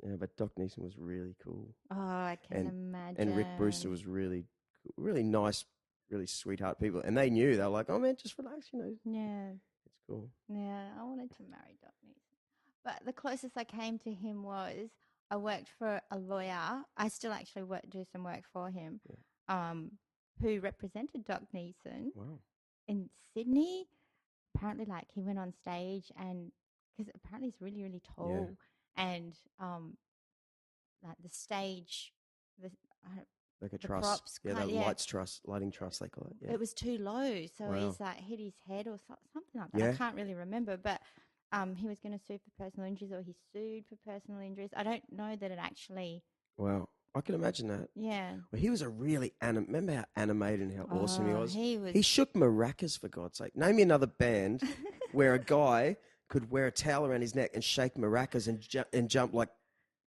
Yeah, but Doc Neeson was really cool. Oh, I can imagine. And Rick Brewster was really nice, really sweetheart people. And they knew, they were like, oh man, just relax, Yeah. It's cool. Yeah, I wanted to marry Doc Neeson. But the closest I came to him was I worked for a lawyer. I still actually do some work for him, who represented Doc Neeson Wow. in Sydney. Apparently, like he went on stage and because apparently he's really, really tall, and like the stage, the Like a the truss. props, Yeah, kind the of, yeah, lighting truss, they call it. Yeah. it was too low, so Wow. he's like hit his head or something like that. Yeah. I can't really remember, but he was going to sue for personal injuries, or he sued for personal injuries. I don't know that it actually. Wow. I can imagine that. Yeah. Well, he was a really remember how animated and how awesome he was? He shook maracas, for God's sake. Name me another band where a guy could wear a towel around his neck and shake maracas and jump like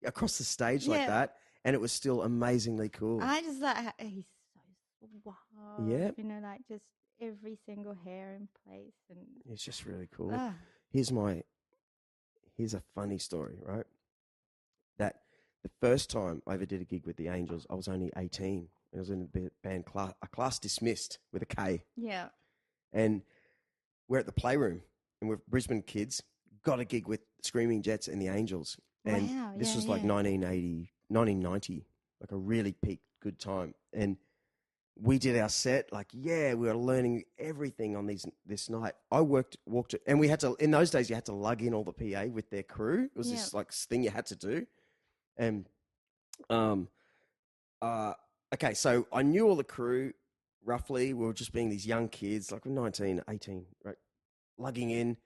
across the stage like that, and it was still amazingly cool. I just like he's so suave. Yeah. Like just every single hair in place, and It's just really cool. Here's a funny story, right? That the first time I ever did a gig with the Angels, I was only 18. I was in a band a class dismissed with a K. Yeah. And we're at the Playroom, and we're Brisbane kids, got a gig with Screaming Jets and the Angels. And this was like 1990, like a really peak good time. And we did our set, we were learning everything on this night. I walked, and we had to, in those days, you had to lug in all the PA with their crew. It was this thing you had to do. And, okay, so I knew all the crew roughly. We were just being these young kids, like we're 19, 18, right? Lugging in.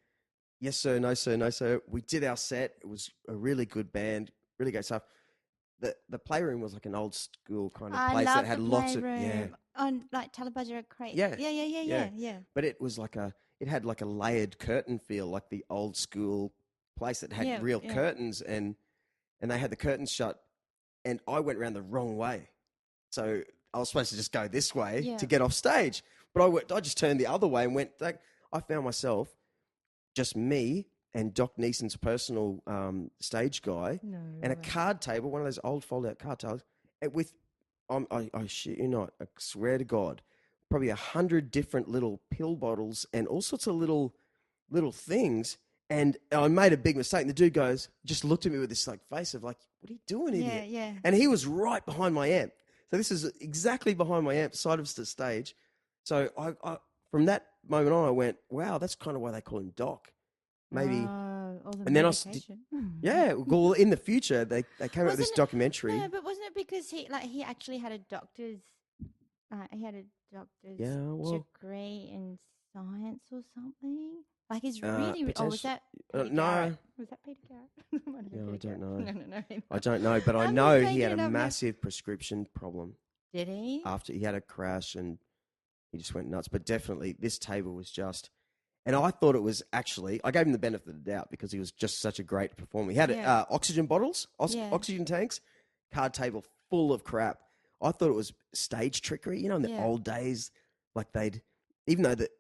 Yes, sir. No, sir. No, sir. We did our set. It was a really good band, really great stuff. The Playroom was like an old school kind of place that had lots of on like Talabudger Crate. Yeah. But it was it had like a layered curtain feel, like the old school place that had real curtains, and they had the curtains shut, and I went around the wrong way, so I was supposed to just go this way to get off stage, but I just turned the other way and went. I found myself just me and Doc Neeson's personal stage guy, and a card table, one of those old fold-out card tables, with, I shit you not, I swear to God, probably 100 different little pill bottles and all sorts of little things. And I made a big mistake. And the dude just looked at me with this face of like, what are you doing, idiot? Yeah. And he was right behind my amp. So this is exactly behind my amp, side of the stage. So I from that moment on, I went, wow, that's kind of why they call him Doc. Maybe. And then well, in the future, they came out with this documentary. No, but wasn't it because he actually had a doctor's degree in science or something? Like he's really was that Peter Garrett? Was that Peter Garrett? No, I don't know. No. I don't know, but I know he had a massive prescription problem. Did he? After he had a crash and he just went nuts. But definitely, this table was just. And I thought it was actually, I gave him the benefit of the doubt because he was just such a great performer. He had oxygen bottles, oxygen tanks, card table full of crap. I thought it was stage trickery. In the old days, like even though the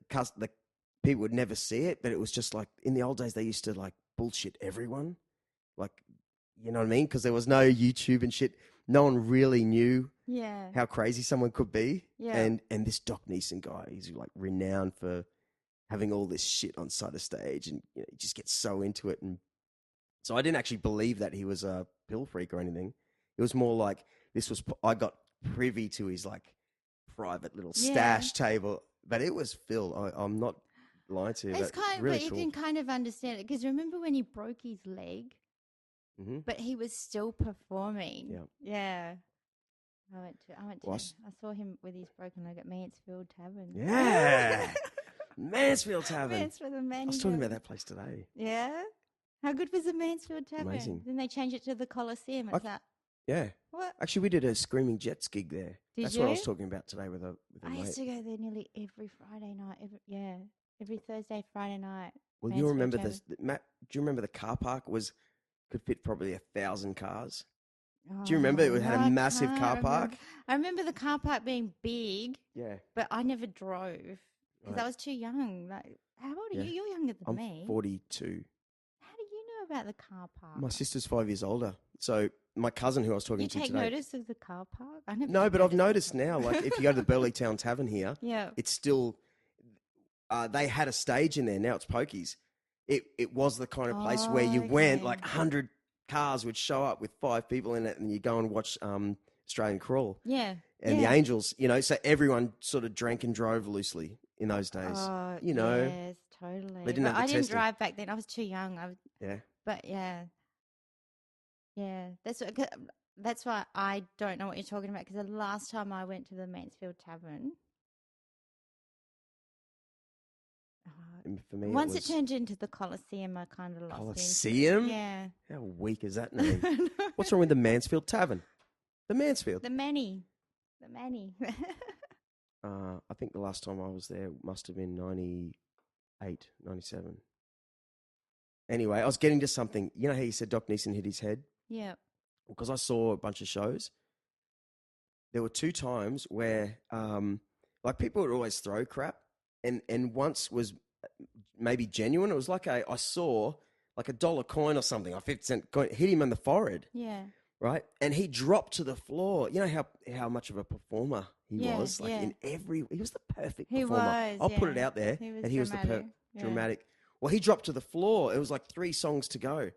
people would never see it, but it was just like, in the old days, they used to like bullshit everyone. Like, you know what I mean? Because there was no YouTube and shit. No one really knew how crazy someone could be. Yeah. And this Doc Neeson guy, he's like renowned for having all this shit on side of stage, and he just gets so into it. And so I didn't actually believe that he was a pill freak or anything. It was more like I got privy to his like private little stash table, but it was filled. I'm not lying to you. It's but you can kind of understand it because remember when he broke his leg, but he was still performing. Yeah. I saw him with his broken leg at Mansfield Tavern. Yeah. Mansfield Tavern. I was talking about that place today. Yeah? How good was the Mansfield Tavern? Amazing. Then they changed it to the Coliseum. Yeah. What? Actually, we did a Screaming Jets gig there. That's what I was talking about today with a I mate. used to go there nearly every Friday night. Every Thursday, Friday night. Well, you remember Matt, do you remember the car park could fit probably 1,000 cars? Do you remember it had a massive car park? I remember the car park being big. Yeah. But I never drove. Because I was too young. Like, how old are you? You're younger than me. I'm 42. How do you know about the car park? My sister's 5 years older. So my cousin who I was talking to today. You take notice of the car park? No, but I've noticed now, like if you go to the Burleytown Tavern here, it's still, they had a stage in there. Now it's pokies. It was the kind of place where you went, like 100 cars would show up with 5 people in it and you go and watch Australian Crawl. Yeah. And the Angels, so everyone sort of drank and drove loosely in those days. Oh, yes, totally. They didn't have the I didn't testing. drive back then. I was too young. But yeah. That's why I don't know what you're talking about, because the last time I went to the Mansfield Tavern, for me, once it turned into the Coliseum, I kind of lost Coliseum? Yeah. How weak is that name? What's wrong with the Mansfield Tavern? The Mansfield? The Manny. I think the last time I was there must have been 98, 97. Anyway, I was getting to something. You know how you said Doc Neeson hit his head? Yeah. Because I saw a bunch of shows. There were 2 times where, like, people would always throw crap, and once was maybe genuine. It was like I saw like $1 coin or something, a 50-cent coin, hit him on the forehead. Yeah. Right? And he dropped to the floor. You know how much of a performer he was? Like he was the perfect performer. I'll put it out there that he was the dramatic. Well, he dropped to the floor. It was like 3 songs to go.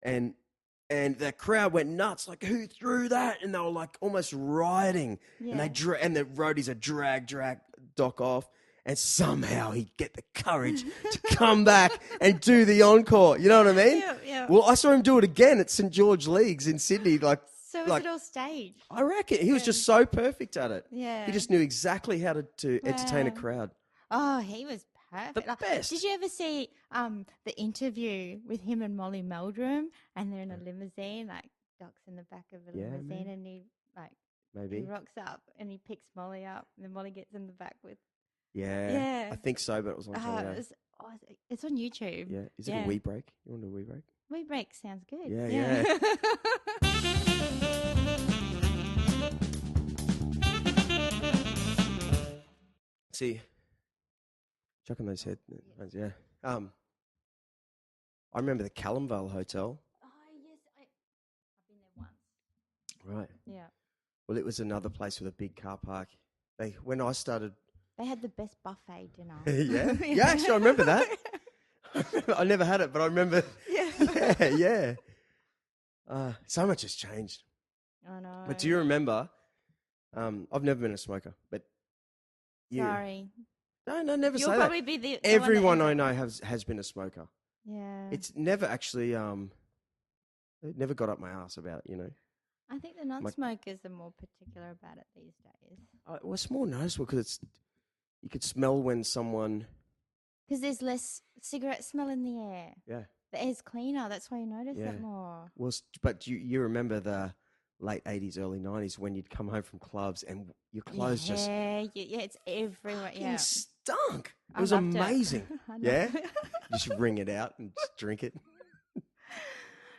And the crowd went nuts. Like, who threw that? And they were like almost rioting. Yeah. And the roadies would drag Doc off. And somehow he'd get the courage to come back and do the encore. You know what I mean? Yeah. Well, I saw him do it again at St. George Leagues in Sydney. So was it all staged? I reckon. He was just so perfect at it. Yeah. He just knew exactly how to entertain a crowd. Oh, he was perfect. The best. Did you ever see the interview with him and Molly Meldrum? And they're in a limousine, like Doc's in the back of a limousine, and he he rocks up and he picks Molly up, and then Molly gets in the back with. Yeah. I think so, but it was a long time ago. It's on YouTube. Yeah. Is it a wee break? You want a wee break? Wee break sounds good. Yeah. See, chucking those heads. Yeah. I remember the Callumvale Hotel. Oh, yes. I've been there once. Right. Yeah. Well, it was another place with a big car park. When I started... They had the best buffet dinner. Yeah, actually, I remember that. I never had it, but I remember. Yeah. So much has changed. I know. But do you remember? I've never been a smoker, but you. Sorry. No, never You'll say probably that. Be the Everyone I know has been a smoker. Yeah. It's never actually. It never got up my ass about it. I think the non-smokers are more particular about it these days. Well, it's more noticeable because you could smell when someone... Because there's less cigarette smell in the air. Yeah. The air's cleaner. That's why you notice it more. Well, but you remember the late 80s, early 90s when you'd come home from clubs and your clothes just... Yeah, it's everywhere. Yeah. Stunk. It was amazing. Yeah? You just wring it out and just drink it.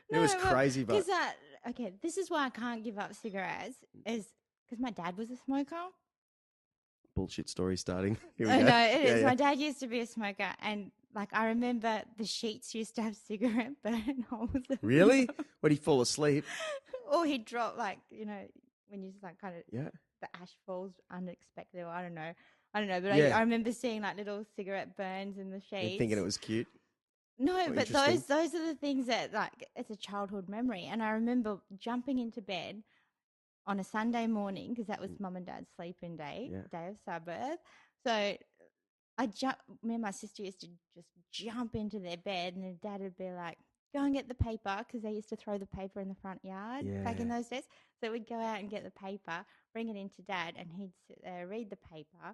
It was crazy, but... Okay, this is why I can't give up cigarettes, is because my dad was a smoker. Bullshit story starting. Here we go. No, it is. Yeah. My dad used to be a smoker, and I remember the sheets used to have cigarette burn holes. Really? Would he fall asleep? Or he'd drop when you just kind of the ash falls unexpectedly. Or I don't know, but I remember seeing little cigarette burns in the sheets. And thinking it was cute. No, but those are the things that it's a childhood memory. And I remember jumping into bed on a Sunday morning because that was Mum and Dad's sleeping day, day of Sabbath. So me and my sister used to just jump into their bed, and then Dad would be like, "Go and get the paper," because they used to throw the paper in the front yard back in those days. So we'd go out and get the paper, bring it into Dad, and he'd sit there, read the paper.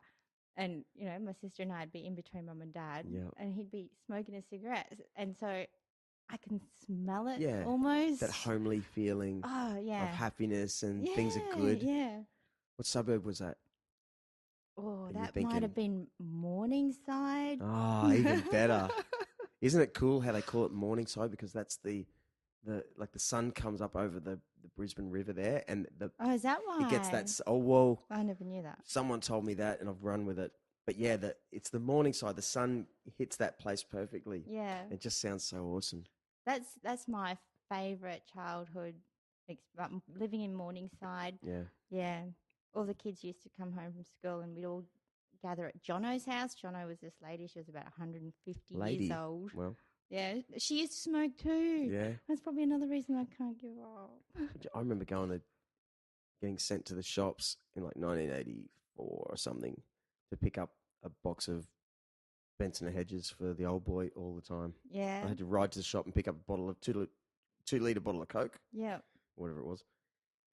And, my sister and I would be in between Mum and Dad, and he'd be smoking a cigarette. And so I can smell it almost. That homely feeling of happiness and things are good. Yeah. What suburb was that? Oh, that might have been Morningside. Oh, even better. Isn't it cool how they call it Morningside? Because that's the sun comes up over the Brisbane River there, and is that why? It gets that. Oh, well, I never knew that. Someone told me that, and I've run with it. But yeah, it's the Morningside. The sun hits that place perfectly. Yeah, it just sounds so awesome. That's my favorite childhood. Living in Morningside. Yeah. Yeah. All the kids used to come home from school and we'd all gather at Jono's house. Jono was this lady. She was about 150 years old. Well. Yeah. She used to smoke too. Yeah. That's probably another reason I can't give up. I remember getting sent to the shops in like 1984 or something to pick up a box of Benson and Hedges for the old boy all the time. Yeah. I had to ride to the shop and pick up a bottle of 2-litre bottle of Coke. Yeah. Whatever it was.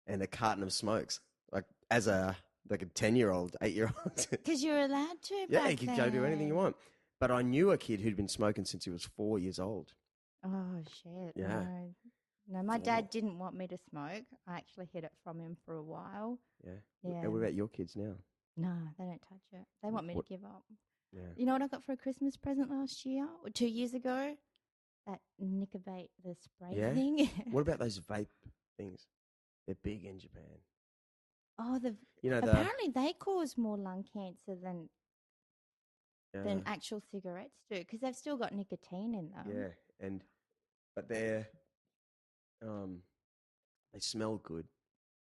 And a carton of smokes. Like as a 10-year-old, 8-year-old. Because you're allowed to. Yeah, you could go do anything you want. But I knew a kid who'd been smoking since he was 4 years old. Oh, shit. Yeah. No, my dad didn't want me to smoke. I actually hid it from him for a while. Yeah. Yeah. And what about your kids now? No, they don't touch it. They want me to give up. Yeah. You know what I got for a Christmas present last year or 2 years ago? That Nicobate, the spray thing. What about those vape things? They're big in Japan. Oh, apparently they cause more lung cancer than actual cigarettes do because they've still got nicotine in them. Yeah, but they smell good.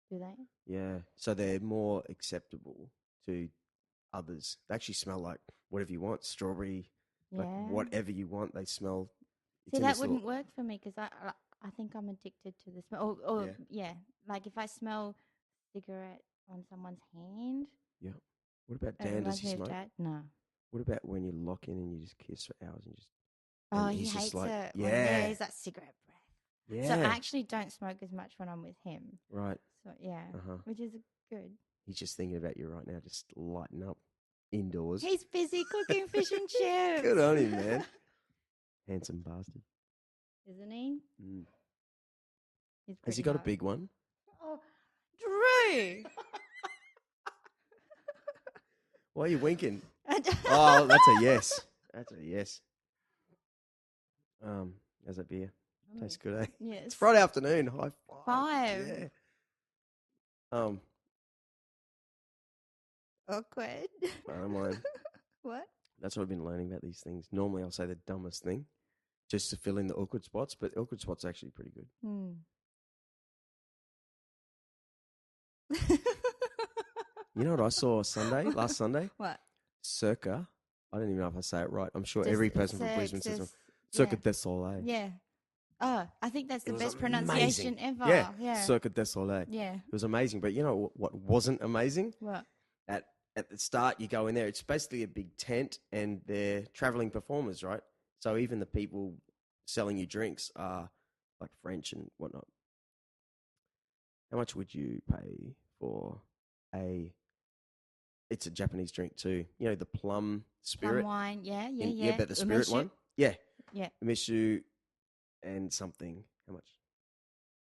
Do they? Yeah, so they're more acceptable to others. They actually smell like whatever you want, strawberry, like whatever you want. They smell. See, that wouldn't work for me because I think I'm addicted to the smell. Like if I smell cigarette on someone's hand. Yeah. What about Dan? Does he smoke? No. What about when you lock in and you just kiss for hours and just? Oh, he hates it. Yeah. He's that cigarette breath. Yeah. So I actually don't smoke as much when I'm with him. Right. So which is good. He's just thinking about you right now, just lighting up indoors. He's busy cooking fish and chips. Good on him, man. Handsome bastard. Isn't he? Mm. Has he got a big one? Oh, Drew! Why are you winking? Oh, that's a yes. That's a yes. How's that beer? Tastes good, eh? Yes. It's Friday afternoon. High five. 5. Yeah. Awkward. I don't mind. What? That's what I've been learning about these things. Normally I'll say the dumbest thing just to fill in the awkward spots, but awkward spots are actually pretty good. You know what I saw last Sunday? What? Circa. I don't even know if I say it right. I'm sure every person from Brisbane says it. Circa du Soleil. Yeah. Oh, I think that's the best pronunciation ever. Yeah. Circa du Soleil. Yeah. It was amazing. But you know what wasn't amazing? What? At the start, you go in there. It's basically a big tent, and they're traveling performers, right? So even the people selling you drinks are like French and whatnot. How much would you pay for it's a Japanese drink too. You know, the plum spirit. Plum wine, yeah. Yeah, but the spirit one. Yeah. Yeah. Umeshu and something. How much?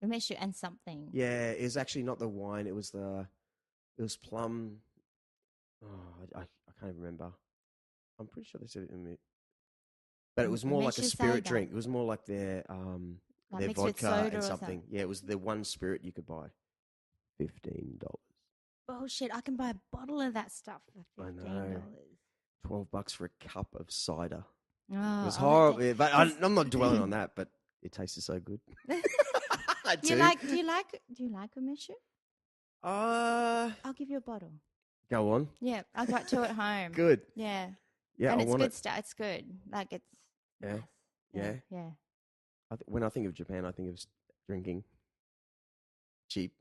Umeshu and something. Yeah, it was actually not the wine. It was plum. Oh, I can't even remember. I'm pretty sure they said it. But it was more like a spirit drink. It was more like their vodka and something. Yeah, it was the one spirit you could buy. $15. Bullshit! I can buy a bottle of that stuff for $15. I know. $12 for a cup of cider. Oh, it was horrible. But I'm not dwelling on that. But it tasted so good. I do. Do you like umeshu? I'll give you a bottle. Go on. Yeah, I got 2 at home. Good. Yeah. Yeah, and it's good stuff. It's good. Like it's. Yeah. Nice. Yeah. When I think of Japan, I think of drinking. Cheap.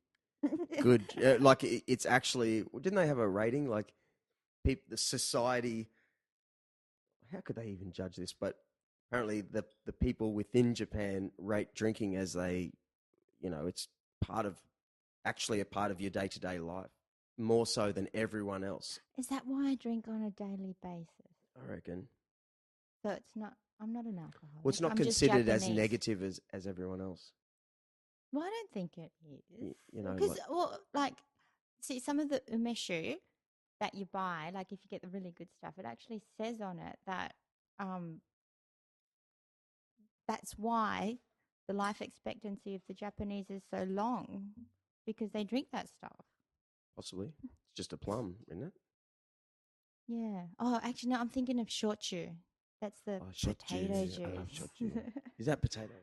Good. Like it's actually. Didn't they have a rating? Like the society. How could they even judge this? But apparently, the people within Japan rate drinking as it's actually a part of your day-to-day life, more so than everyone else. Is that why I drink on a daily basis? I reckon. So I'm not an alcoholic. Well, it's not considered as negative as everyone else. Well, I don't think it is. Because, see, some of the umeshu that you buy, like if you get the really good stuff, it actually says on it that that's why the life expectancy of the Japanese is so long, because they drink that stuff. Possibly. It's just a plum, isn't it? Yeah. Oh, actually, no, I'm thinking of shochu. That's the potato juice. I love shochu. Is that potato?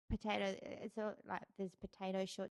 potato. It's all like there's potato short